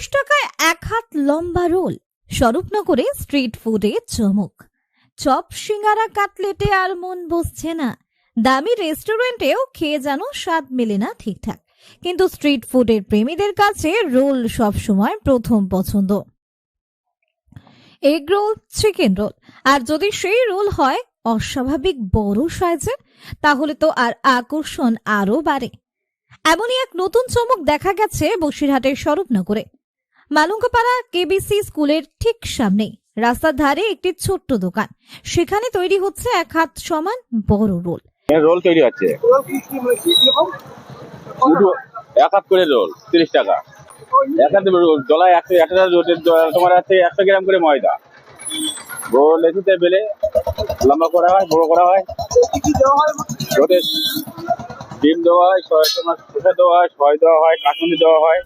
30 টাকায় এক হাত লম্বা রোল। স্বরূপনগরে স্ট্রিট ফুডে চমক। চপ, সিঙ্গারা, কাটলেটে আর মন বসছে না। দামি রেস্টুরেন্টেও খেয়ে যেন স্বাদ মেলে না ঠিকঠাক, কিন্তু স্ট্রিট ফুডের প্রেমীদের কাছে রোল সবসময় প্রথম পছন্দ। এগ রোল, চিকেন রোল, আর যদি সেই রোল হয় অস্বাভাবিক বড় সাইজের, তাহলে তো আর আকর্ষণ আরো বাড়ে। এমনই এক নতুন চমক দেখা গেছে বসিরহাটের স্বরূপনগরে। মালুঙ্গপাড়া কেবিসি স্কুলের ঠিক সামনেই রাস্তার ধারে একটি ছোট্ট দোকান। সেখানে তৈরি হচ্ছে এক হাত সমান বড় রোল। রোল তৈরি হচ্ছে এক হাত করে রোল 30 টাকা। এক হাত ডলায় 100 তোমার আছে 100 গ্রাম করে ময়দা। রোল এসিতে বেলে লম্বা করা হয়, বড় করা হয়, ডিম দেওয়া হয়, তোমার শসা দেওয়া হয়, সয় দেওয়া হয়, কাঁচুনি দেওয়া হয়,